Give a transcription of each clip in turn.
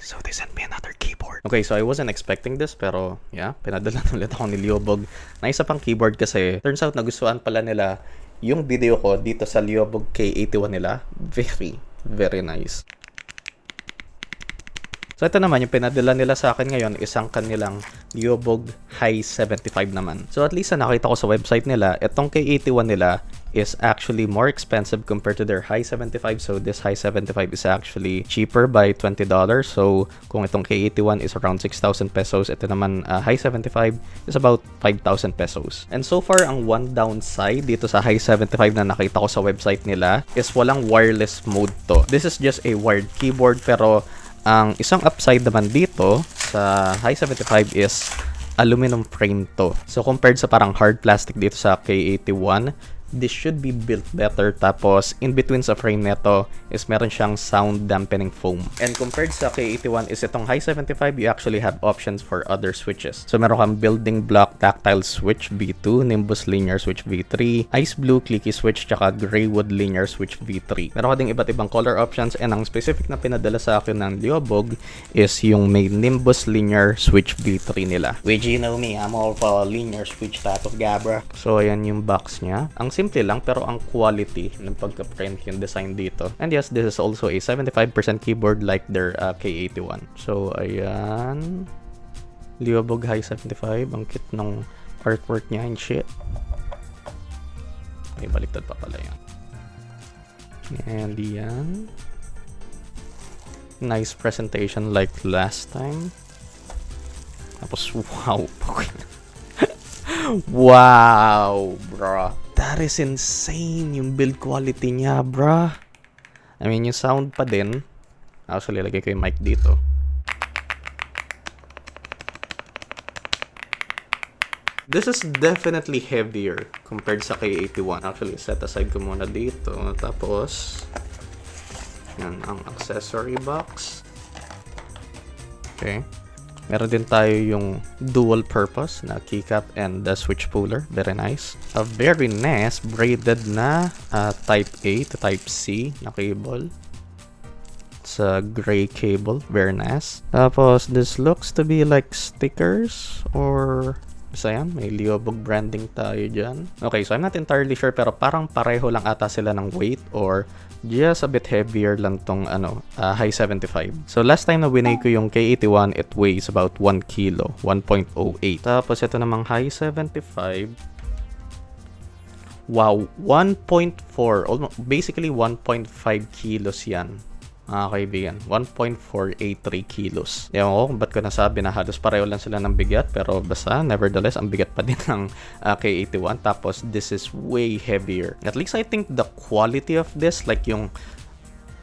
so they sent me another keyboard. Okay, so I wasn't expecting this, pero yeah, pinadala ulit ako ni Leobog na isa pang keyboard kasi turns out nagustuhan pala nila yung video ko dito sa Leobog K81 nila. Very, very nice. So ito naman, yung pinadala nila sa akin ngayon, isang kanilang Leobog Hi75 naman. So at least na nakita ko sa website nila, itong K81 nila is actually more expensive compared to their Hi75. So this Hi75 is actually cheaper by $20. So kung itong K81 is around 6,000 pesos, ito naman Hi75 is about 5,000 pesos. And so far, ang one downside dito sa Hi75 na nakita ko sa website nila is walang wireless mode to. This is just a wired keyboard, pero ang isang upside naman dito sa Hi75 is aluminum frame to. So compared sa parang hard plastic dito sa K81, this should be built better. Tapos in between sa frame neto is meron siyang sound dampening foam. And compared sa K81 is itong Hi75, you actually have options for other switches. So meron kang building block tactile switch V2, Nimbus linear switch V3, ice blue clicky switch, tsaka gray wood linear switch V3. Meron ka ding iba't ibang color options, and ang specific na pinadala sa akin ng Leobog is yung may Nimbus linear switch V3 nila. Which you know me, I'm all for linear switch type of gabra. So ayan yung box niya. Ang simple lang, pero ang quality ng pagka-print yung design dito. And yes, this is also a 75% keyboard like their K81. So ayan, Leobog Hi75, ang cute ng artwork niya and shit. Ay, baliktad pa pala yan. And yan, nice presentation like last time. Tapos wow. Wow, bro. That is insane, yung build quality niya, bro. I mean, yung sound pa din. Actually, lagay ko yung mic dito. This is definitely heavier compared sa K81. Actually, set aside ko muna dito. Tapos, yan ang accessory box. Okay. Meron din tayo yung dual purpose na keycap and the switch puller. Very nice. A very nice braided na type A to type C na cable. It's a gray cable. Very nice. Tapos this looks to be like stickers or... Basta yan, may Leobog branding tayo dyan. Okay, so I'm not entirely sure, pero parang pareho lang ata sila ng weight or just a bit heavier lang tong Hi75. So last time na winay ko yung K81, it weighs about 1 kilo, 1.08. Tapos ito namang Hi75. Wow, 1.4, almost basically 1.5 kilos yan. Mga kaibigan, 1.483 kilos. Ewan ko kung ba't ko nasabi na halos pareho lang sila ng bigat, pero basta, nevertheless, ang bigat pa din ng K81. Tapos, this is way heavier. At least I think the quality of this, like yung,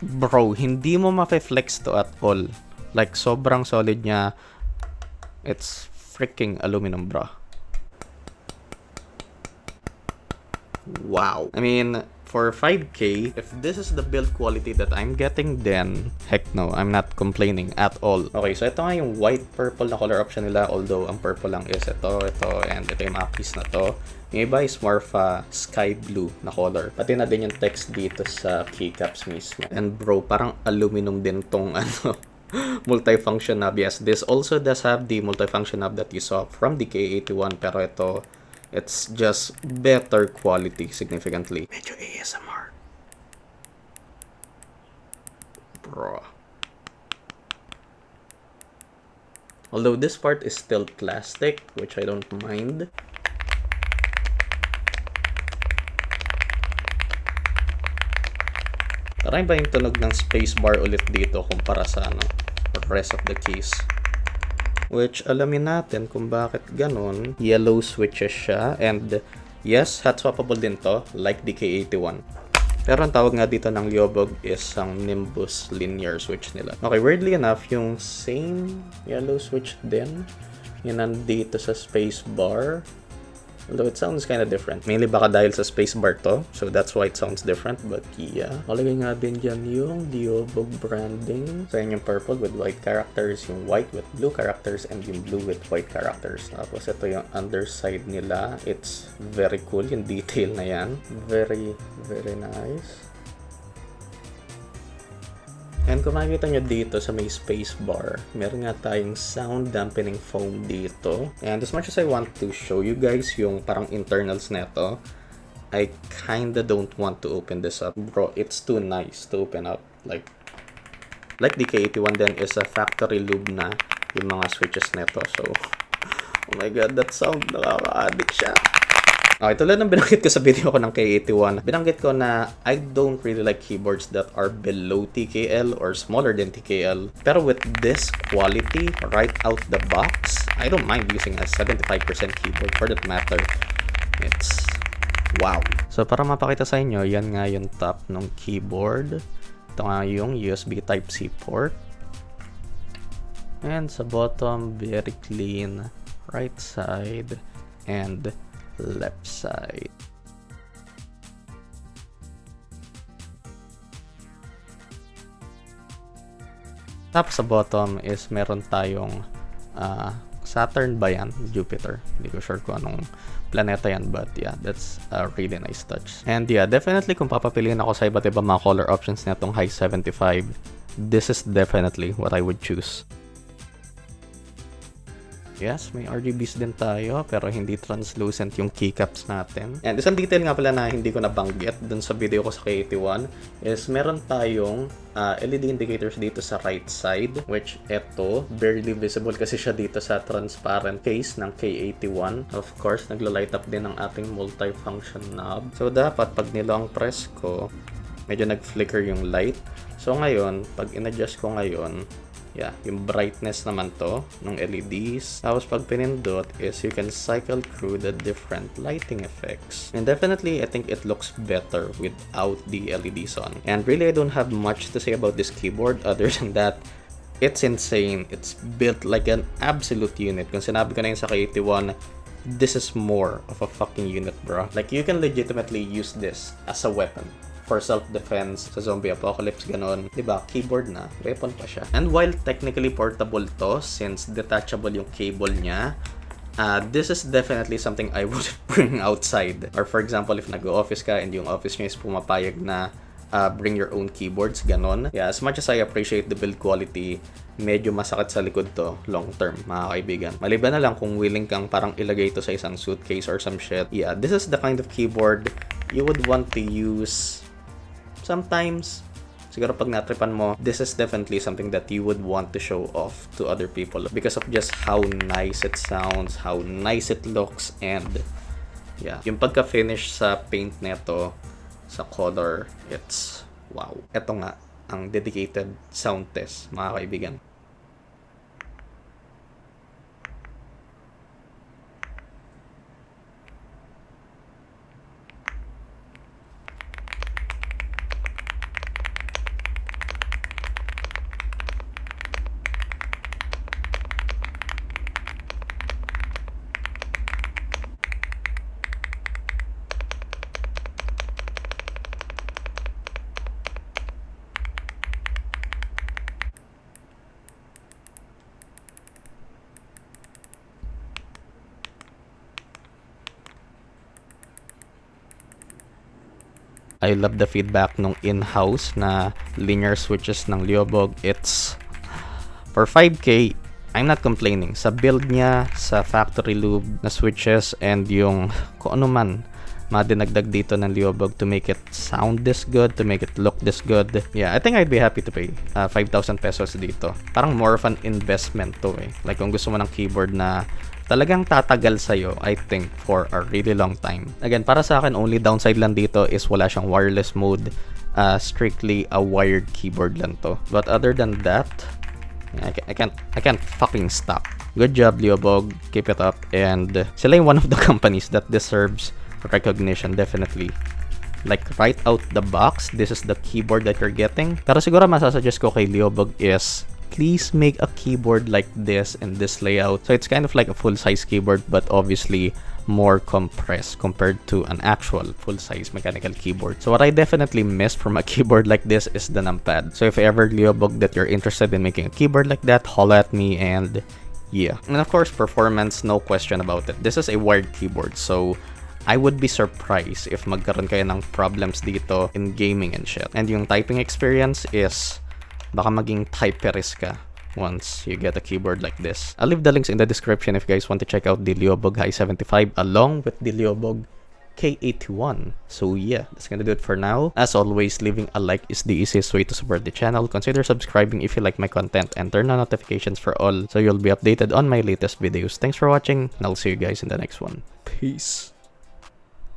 bro, hindi mo ma-flex to at all. Like, sobrang solid niya. It's freaking aluminum, bro. Wow. I mean, for 5K, if this is the build quality that I'm getting, then heck no, I'm not complaining at all. Okay, so ito nga yung white-purple na color option nila, although ang purple lang is ito, and ito yung mga keys na to. Yung iba is more of a sky blue na color. Pati na din yung text dito sa keycaps mismo. And bro, parang aluminum din tong multifunction knob. Yes, this also does have the multifunction knob that you saw from the K81, pero ito, it's just better quality significantly. Medyo ASMR. Bro. Although this part is still plastic, which I don't mind. Parang ba yung tunog ng spacebar ulit dito kumpara sa rest of the keys. Which, alamin natin kung bakit ganun. Yellow switches siya. And, yes, hot swappable din to, like the K81. Pero ang tawag nga dito ng Leobog is ang Nimbus linear switch nila. Okay, weirdly enough, yung same yellow switch din, yun nandito sa spacebar. Although it sounds kind of different. Mainly baka dahil sa spacebar to. So that's why it sounds different. But yeah. Malagay nga din dyan yung Leobog branding. So yun yung purple with white characters. Yung white with blue characters. And yung blue with white characters. Tapos ito yung underside nila. It's very cool. Yung detail na yan. Very, very nice. And kung makikita nyo dito sa may space bar, meron nga tayong sound dampening foam dito. And as much as I want to show you guys yung parang internals neto, I kinda don't want to open this up. Bro, it's too nice to open up. Like the K81 then is a factory lube na yung mga switches neto. So, oh my god, that sound, nakaka-addict siya. Okay, tulad ng binanggit ko sa video ko ng K81, binanggit ko na I don't really like keyboards that are below TKL or smaller than TKL. Pero with this quality, right out the box, I don't mind using a 75% keyboard for that matter. It's wow. So para mapakita sa inyo, yan nga yung top ng keyboard. Ito nga yung USB Type-C port. And sa bottom, very clean right side and left side. Tapos sa bottom is meron tayong Saturn ba yan? Jupiter. Hindi ko sure kung anong planeta yan, but yeah, that's a really nice touch. And yeah, definitely kung papapiliin ako sa iba't ibang mga color options na itong Hi75, this is definitely what I would choose. Yes, may RGBs din tayo, pero hindi translucent yung keycaps natin. And isang detail nga pala na hindi ko nabanggit dun sa video ko sa K81 is meron tayong LED indicators dito sa right side, which eto, barely visible kasi siya dito sa transparent case ng K81. Of course, nagla-light up din ang ating multifunction knob. So dapat pag nilong press ko, medyo nag-flicker yung light. So ngayon, pag in-adjust ko ngayon, yeah, yung brightness naman to ng LEDs. Tapos pag pinindot is you can cycle through the different lighting effects. And definitely, I think it looks better without the LEDs on. And really, I don't have much to say about this keyboard other than that it's insane. It's built like an absolute unit. Kung sinabi ko na yun sa K81, this is more of a fucking unit, bro. Like, you can legitimately use this as a weapon for self-defense, sa zombie apocalypse, ganon. Diba? Keyboard na. Weapon pa siya. And while technically portable to, since detachable yung cable niya, this is definitely something I would bring outside. Or for example, if nag-office ka and yung office nyo is pumapayag na bring your own keyboards, ganon. Yeah, as much as I appreciate the build quality, medyo masakit sa likod to long term, mga kaibigan. Maliban na lang kung willing kang parang ilagay ito sa isang suitcase or some shit. Yeah, this is the kind of keyboard you would want to use sometimes. Siguro pag natripan mo, this is definitely something that you would want to show off to other people because of just how nice it sounds, how nice it looks, and yeah, yung pagka-finish sa paint neto, sa color, it's wow. Ito nga, ang dedicated sound test, mga kaibigan. I love the feedback nung in-house na linear switches ng Leobog. It's for 5K, I'm not complaining. Sa build niya, sa factory lube na switches, and yung kung ano man madinagdag dito ng Leobog to make it sound this good, to make it look this good. Yeah, I think I'd be happy to pay 5,000 pesos dito. Parang more of an investment to eh. Like kung gusto mo ng keyboard na talagang tatagal sa'yo, I think, for a really long time. Again, para sa akin, only downside lang dito is wala siyang wireless mode. Strictly a wired keyboard lang to. But other than that, I can't fucking stop. Good job, Leobog. Keep it up. And sila yung one of the companies that deserves recognition, definitely. Like, right out the box, this is the keyboard that you're getting. Pero siguro masasuggest ko kay Leobog is please make a keyboard like this and this layout. So it's kind of like a full-size keyboard, but obviously more compressed compared to an actual full-size mechanical keyboard. So what I definitely miss from a keyboard like this is the numpad. So if ever, Leobog, that you're interested in making a keyboard like that, holla at me. And yeah, and of course performance, no question about it. This is a wired keyboard, so I would be surprised if magkaroon kayo ng problems dito in gaming and shit. And yung typing experience is baka maging typerist ka once you get a keyboard like this. I'll leave the links in the description if you guys want to check out the Leobog Hi75 along with the Leobog K81. So yeah, that's gonna do it for now. As always, leaving a like is the easiest way to support the channel. Consider subscribing if you like my content and turn on notifications for all so you'll be updated on my latest videos. Thanks for watching and I'll see you guys in the next one. Peace.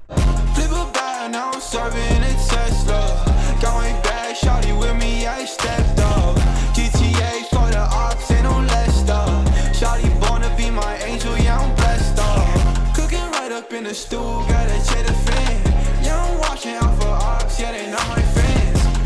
Flip a bag, now I'm serving a Tesla. Going back, shawty with me, I stepped up. GTA for the ops, ain't no less stuff. Shawty born to be my angel, yeah, I'm blessed up. Cooking right up in the stew, got a cheddar.